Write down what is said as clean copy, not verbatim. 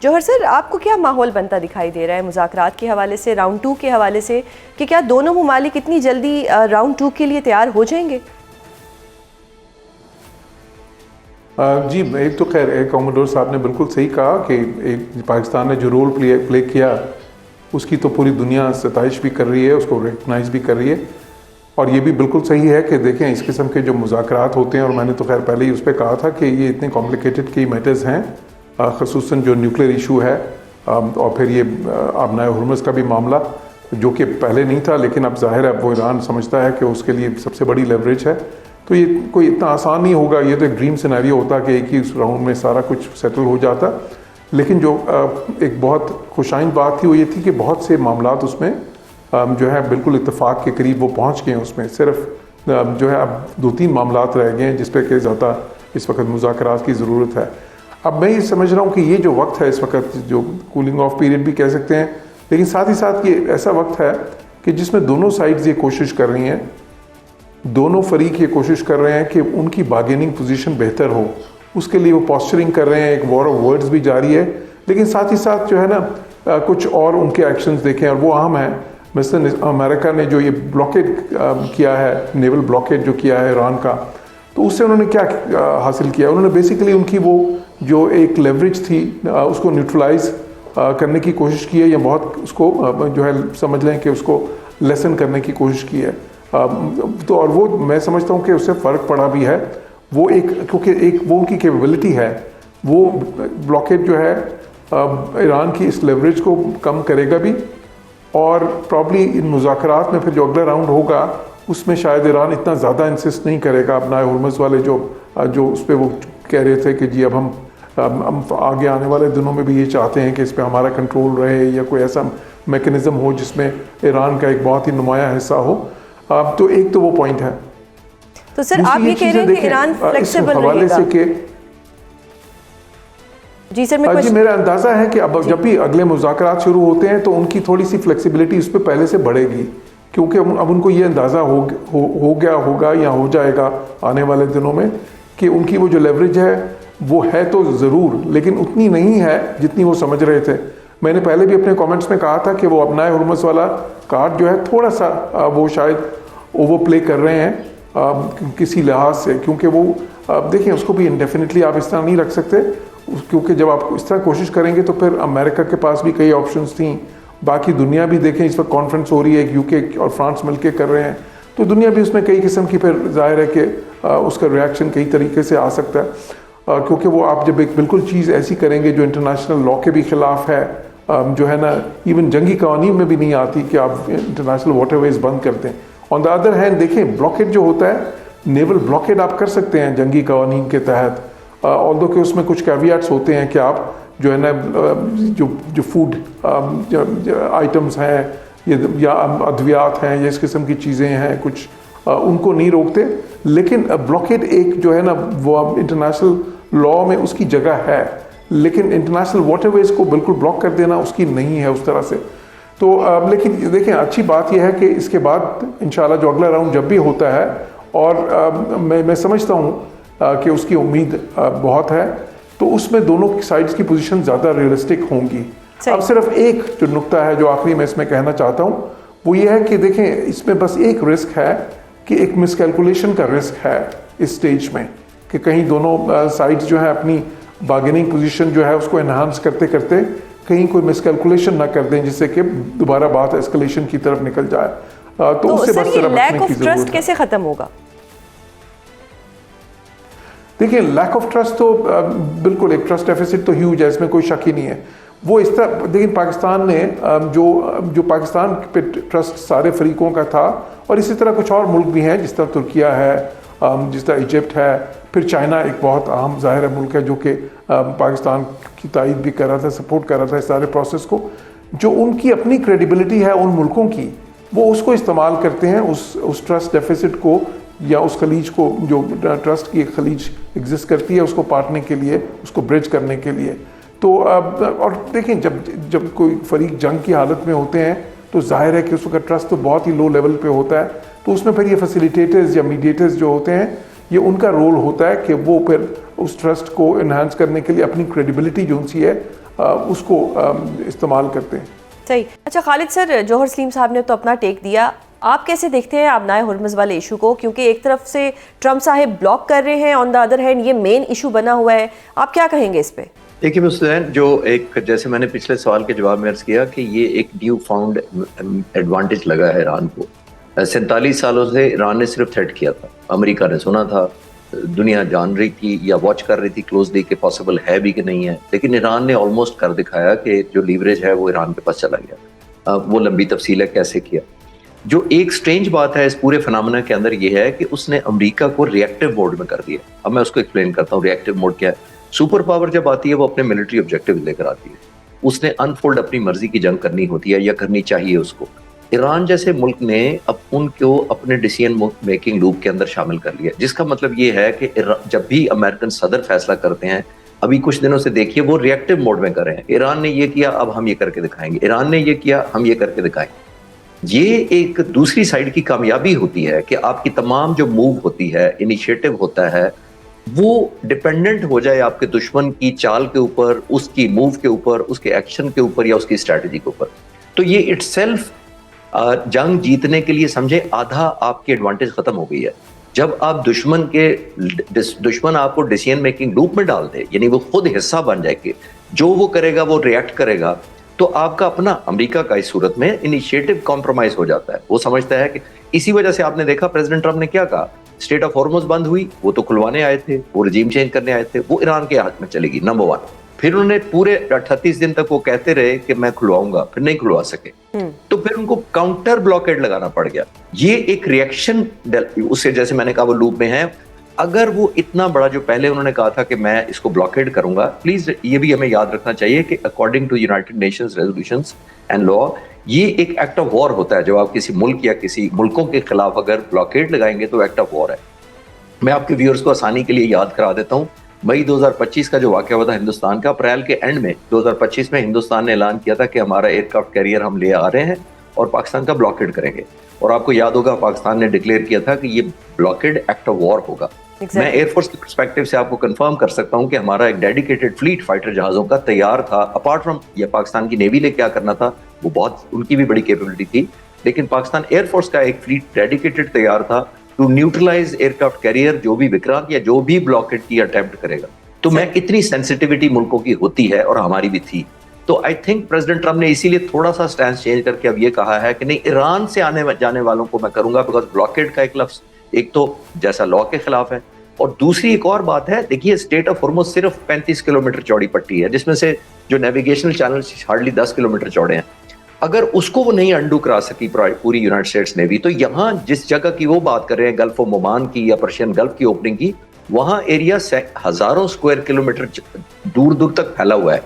جوہر سر، آپ کو کیا ماحول بنتا دکھائی دے رہا ہے مذاکرات کے حوالے سے، راؤنڈ 2 کے حوالے سے، کہ کیا دونوں ممالک اتنی جلدی راؤنڈ 2 کے لیے تیار ہو جائیں گے؟ جی، ایک تو خیر ایک کوموڈور صاحب نے بالکل صحیح کہا کہ پاکستان نے جو رول پلے کیا اس کی تو پوری دنیا ستائش بھی کر رہی ہے، اس کو ریکگنائز بھی کر رہی ہے، اور یہ بھی بالکل صحیح ہے کہ دیکھیں اس قسم کے جو مذاکرات ہوتے ہیں، اور میں نے تو خیر پہلے ہی اس پہ کہا تھا کہ یہ اتنے کمپلیکیٹڈ کی میٹرز ہیں، خصوصاً جو نیوکلیر ایشو ہے، اور پھر یہ آبنائے ہرمز کا بھی معاملہ جو کہ پہلے نہیں تھا، لیکن اب ظاہر ہے وہ ایران سمجھتا ہے کہ اس کے لیے سب سے بڑی لیوریج ہے، تو یہ کوئی اتنا آسان نہیں ہوگا، یہ تو ایک ڈریم سینیریو ہوتا کہ ایک ہی راؤنڈ میں سارا کچھ سیٹل ہو جاتا، لیکن جو ایک بہت خوشائند بات تھی وہ یہ تھی کہ بہت سے معاملات اس میں جو ہے بالکل اتفاق کے قریب وہ پہنچ گئے ہیں، اس میں صرف جو ہے اب 2-3 معاملات رہ گئے ہیں جس پہ کہ زیادہ اس وقت مذاکرات کی ضرورت ہے۔ اب میں یہ سمجھ رہا ہوں کہ یہ جو وقت ہے اس وقت، جو کولنگ آف پیریڈ بھی کہہ سکتے ہیں، لیکن ساتھ ہی ساتھ یہ ایسا وقت ہے کہ جس میں دونوں سائڈز یہ کوشش کر رہی ہیں، دونوں فریق یہ کوشش کر رہے ہیں کہ ان کی بارگیننگ پوزیشن بہتر ہو، اس کے لیے وہ پوسچرنگ کر رہے ہیں، ایک وار آف ورڈز بھی جاری ہے، لیکن ساتھ ہی ساتھ جو ہے نا کچھ اور ان کے ایکشنز دیکھیں، اور وہ اہم ہیں، مثلا امریکہ نے جو یہ بلاکیڈ کیا ہے، نیول بلاکیڈ جو کیا ہے ایران کا، تو اس سے انہوں نے کیا حاصل کیا؟ انہوں نے بیسیکلی ان کی وہ جو ایک لیوریج تھی اس کو نیوٹرلائز کرنے کی کوشش کی ہے، یا بہت اس کو جو ہے سمجھ لیں کہ اس کو لیسن کرنے کی کوشش کی ہے، تو اور وہ میں سمجھتا ہوں کہ اس سے فرق پڑا بھی ہے، وہ ایک کیونکہ ایک وہ ان کی کیپیبلٹی ہے، وہ بلاکیڈ جو ہے ایران کی اس لیوریج کو کم کرے گا بھی، اور پرابلی ان مذاکرات میں پھر جو اگلا راؤنڈ ہوگا اس میں شاید ایران اتنا زیادہ انسسٹ نہیں کرے گا، اپنا ہرمز والے جو اس پہ وہ کہہ رہے تھے کہ جی اب ہم آگے آنے والے دنوں میں بھی یہ چاہتے ہیں کہ اس پہ ہمارا کنٹرول رہے، یا کوئی ایسا میکنزم ہو جس میں ایران کا ایک بہت ہی نمایاں حصہ ہو، تو ایک تو وہ پوائنٹ ہے۔ تو سر آپ یہ کہہ رہے ہیں کہ ایران فلیکسیبل رہے گا؟ جی میرا اندازہ ہے کہ اب جب بھی اگلے مذاکرات شروع ہوتے ہیں تو ان کی تھوڑی سی فلیکسیبلٹی اس پہ پہلے سے بڑھے گی، کیونکہ اب ان کو یہ اندازہ ہو گیا ہوگا یا ہو جائے گا آنے والے دنوں میں کہ ان کی وہ جو لیوریج ہے وہ ہے تو ضرور، لیکن اتنی نہیں ہے جتنی وہ سمجھ رہے تھے۔ میں نے پہلے بھی اپنے کامنٹس میں کہا تھا کہ وہ اپنا ہرمز والا کارڈ جو ہے تھوڑا سا وہ شاید اوور پلے کر رہے ہیں کسی لحاظ سے، کیونکہ وہ دیکھیں اس کو بھی انڈیفینٹلی آپ اس طرح نہیں رکھ سکتے، کیونکہ جب آپ اس طرح کوشش کریں گے تو پھر امریکہ کے پاس بھی کئی آپشنز تھیں، باقی دنیا بھی دیکھیں اس وقت کانفرنس ہو رہی ہے، یو کے اور فرانس مل کے کر رہے ہیں، تو دنیا بھی اس میں کئی قسم کی پھر ظاہر ہے کہ اس کا ریاکشن کئی طریقے سے آ سکتا ہے، کیونکہ وہ آپ جب ایک بالکل چیز ایسی کریں گے جو انٹرنیشنل لا کے بھی خلاف ہے، جو ہے نا ایون جنگی قوانین میں بھی نہیں آتی کہ آپ انٹرنیشنل واٹر ویز بند کر دیں۔ آن دا ادر ہینڈ دیکھیں بلاکیڈ جو ہوتا ہے، نیول بلاکیڈ آپ کر سکتے ہیں جنگی قوانین کے تحت، آلدو کہ اس میں کچھ کیویٹس ہوتے ہیں کہ آپ جو ہے نا جو فوڈ آئٹمس ہیں یا ادویات ہیں یا اس قسم کی چیزیں ہیں کچھ ان کو نہیں روکتے، لیکن بلاکیڈ ایک جو ہے نا وہ انٹرنیشنل لا میں اس کی جگہ ہے، لیکن انٹرنیشنل واٹر ویز کو بالکل بلاک کر دینا اس کی نہیں ہے اس طرح سے۔ تو لیکن دیکھیں اچھی بات یہ ہے کہ اس کے بعد انشاءاللہ جو اگلا راؤنڈ جب بھی ہوتا ہے، اور میں سمجھتا ہوں کہ اس کی امید بہت ہے، تو اس میں دونوں سائڈز کی پوزیشن زیادہ ریئلسٹک ہوں گی۔ اب صرف ایک جو نقطہ ہے جو آخری میں اس میں کہنا چاہتا ہوں وہ یہ ہے کہ دیکھیں اس میں بس ایک رسک ہے کہ ایک مس کیلکولیشن کا رسک ہے اس سٹیج میں، کہ کہیں دونوں سائڈز جو ہیں اپنی بارگیننگ پوزیشن جو ہے اس کو انہانس کرتے کرتے کہیں کوئی مس کیلکولیشن نہ کر دیں جس سے کہ دوبارہ بات اسکلیشن کی طرف نکل جائے، تو اس سے بس طرف لیک آف ٹرسٹ کیسے ختم ہوگا؟ دیکھیں لیک آف ٹرسٹ تو بالکل ایک ٹرسٹ ڈیفیسٹ تو ہیوج ہے، اس میں کوئی شک ہی نہیں ہے، وہ اس طرح لیکن پاکستان نے جو پاکستان پہ ٹرسٹ سارے فریقوں کا تھا، اور اسی طرح کچھ اور ملک بھی ہیں جس طرح ترکیہ ہے، جس طرح ایجپٹ ہے، پھر چائنا ایک بہت اہم ظاہر ملک ہے جو کہ پاکستان کی تائید بھی کر رہا تھا، سپورٹ کر رہا تھا اس سارے پروسیس کو، جو ان کی اپنی کریڈیبلٹی ہے ان ملکوں کی، وہ اس کو استعمال کرتے ہیں اس ٹرسٹ ڈیفیسٹ کو یا اس خلیج کو، جو ٹرسٹ کی ایک خلیج ایگزسٹ کرتی ہے اس کو پاٹنے کے لیے، اس کو برج کرنے کے لیے۔ تو اور دیکھیں جب کوئی فریق جنگ کی حالت میں ہوتے ہیں تو ظاہر ہے کہ اس کا ٹرسٹ تو بہت ہی لو لیول پہ ہوتا ہے، تو اس میں پھر یہ فیسیلیٹیٹرز یا میڈیٹرز جو ہوتے ہیں یہ ان کا رول ہوتا ہے کہ وہ پھر اس ٹرسٹ کو انہانس کرنے کے لیے اپنی کریڈیبلٹی جو ان سی ہے اس کو استعمال کرتے ہیں. صحیح. اچھا خالد سر، جوہر سلیم صاحب نے تو اپنا ٹیک دیا، آپ کیسے دیکھتے ہیں آبنائے ہرمز والے ایشو کو؟ کیونکہ ایک طرف سے ٹرمپ صاحب بلاک کر رہے ہیں، آن دا ادر ہینڈ یہ مین ایشو بنا ہوا ہے، آپ کیا کہیں گے اس پہ؟ دیکھیے حسین، جو ایک جیسے میں نے پچھلے سوال کے جواب میں عرض کیا کہ یہ ایک نیو فاؤنڈ ایڈوانٹیج لگا ہے ایران کو. 47 سالوں سے ایران نے صرف تھریٹ کیا تھا، امریکہ نے سنا تھا، دنیا جان رہی تھی یا واچ کر رہی تھی کلوزلی کہ پاسبل ہے بھی کہ نہیں ہے، لیکن ایران نے آلموسٹ کر دکھایا کہ جو لیوریج ہے وہ ایران کے پاس چلا گیا. وہ لمبی تفصیل ہے کیسے کیا. جو ایک سٹرینج بات ہے اس پورے فنامنا کے اندر یہ ہے کہ اس نے امریکہ کو ری ایکٹیو موڈ میں کر دیا. اب میں اس کو ایکسپلین کرتا ہوں ری ایکٹیو موڈ کیا ہے. سپر پاور جب آتی ہے وہ اپنے ملٹری آبجیکٹو لے کر آتی ہے، اس نے انفولڈ اپنی مرضی کی جنگ کرنی ہوتی ہے یا کرنی چاہیے اس کو. ایران جیسے ملک نے اب ان کو اپنے ڈیسیژن میکنگ لوپ کے اندر شامل کر لیا، جس کا مطلب یہ ہے کہ جب بھی امریکن صدر فیصلہ کرتے ہیں، ابھی کچھ دنوں سے دیکھیے وہ ری ایکٹیو موڈ میں کر رہے ہیں. ایران نے یہ کیا اب ہم یہ کر کے دکھائیں گے، ایران نے یہ کیا ہم یہ کر کے دکھائیں گے. یہ ایک دوسری سائڈ کی کامیابی ہوتی ہے کہ آپ کی تمام جو موو ہوتی ہے، انیشیٹو ہوتا ہے، وہ ڈیپینڈنٹ ہو جائے آپ کے دشمن کی چال کے اوپر، اس کی موو کے اوپر، اس کے ایکشن کے اوپر یا اس کی اسٹریٹجی کے اوپر. تو یہ اٹ سیلف جنگ جیتنے کے لیے سمجھے آدھا آپ کی ایڈوانٹیج ختم ہو گئی ہے. جب آپ دشمن آپ کو ڈیسیژن میکنگ لوپ میں ڈال دے، یعنی وہ خود حصہ بن جائے کہ جو وہ کرے گا وہ ریئیکٹ کرے گا، تو آپ کا اپنا امریکہ کا اس صورت میں انیشیٹو کمپرومائز ہو جاتا ہے. وہ سمجھتا ہے کہ اسی وجہ سے آپ نے دیکھا پریزیڈنٹ ٹرمپ نے کیا کہا، اسٹیٹ آف ہارمز بند ہوئی، وہ تو کھلوانے آئے تھے، وہ رجیم چینج کرنے آئے تھے، وہ ایران کے ہاتھ میں چلے گی نمبر 1. پھر انہوں نے پورے 38 دن تک وہ کہتے رہے کہ میں کھلواؤں گا، پھر نہیں کھلوا سکے، تو پھر ان کو کاؤنٹر بلاکیڈ لگانا پڑ گیا. یہ ایک ریئیکشن اس سے، جیسے میں نے کہا وہ لوپ میں ہے. اگر وہ اتنا بڑا جو پہلے انہوں نے کہا تھا کہ میں اس کو بلاکیڈ کروں گا، پلیز یہ بھی ہمیں یاد رکھنا چاہیے کہ according to United Nations resolutions and law, یہ ایک ایکٹ آف وار ہوتا ہے. جب آپ کسی ملک یا کسی ملکوں کے خلاف اگر بلاکیڈ لگائیں گے تو ایکٹ آف وار ہے. میں آپ کے ویورز کو آسانی کے لیے یاد کرا دیتا ہوں، مئی 2025 کا جو واقعہ ہوا تھا ہندوستان کا، اپریل کے اینڈ میں 2025 میں ہندوستان نے اعلان کیا تھا کہ ہمارا ایئر کرافٹ کیریئر ہم لے آ رہے ہیں اور پاکستان کا بلاکیڈ کریں گے. اور آپ کو یاد ہوگا پاکستان نے ڈکلیئر کیا تھا کہ یہ بلاکیڈ ایکٹ آف وار ہوگا. میں ایئر فورس کے پرسپیکٹو سے آپ کو کنفرم کر سکتا ہوں کہ ہمارا ایک ڈیڈیکیٹڈ فلیٹ فائٹر جہازوں کا تیار تھا. اپارٹ فرام یہ پاکستان کی نیوی نے کیا کرنا تھا، وہ بہت ان کی بھی بڑی کیپیبلٹی تھی، لیکن پاکستان ایئر فورس کا ایک فلیٹ ڈیڈیکیٹڈ تیار تھا ٹو نیوٹرلائز ایئر کرافٹ کیریئر جو بھی وکرانت یا جو بھی بلاکیڈ کی اٹیمپٹ کرے گا. تو میں اتنی سینسٹیوٹی ملکوں کی ہوتی ہے اور ہماری بھی تھی. تو آئی تھنک پریزیڈنٹ ٹرمپ نے اسی لیے تھوڑا سا سٹینس چینج کر کے اب یہ کہا ہے کہ نہیں، ایران سے آنے جانے والوں کو میں کروں گا، بیکاز بلاکیڈ کا ایک لفظ ایک تو جیسا لا کے خلاف ہے، اور دوسری ایک اور بات ہے. دیکھیے اسٹیٹ آف ہارمز صرف 35 کلومیٹر چوڑی پٹی ہے، جس میں سے جو نیویگیشنل چینل ہارڈلی 10 کلومیٹر چوڑے ہیں. اگر اس کو وہ نہیں انڈو کرا سکی پوری یونائٹڈ اسٹیٹس نیوی، تو یہاں جس جگہ کی وہ بات کر رہے ہیں گلف آف عمان کی یا پرشین گلف کی اوپننگ کی، وہاں ایریا ہزاروں اسکوائر کلومیٹر دور دور تک پھیلا ہوا ہے.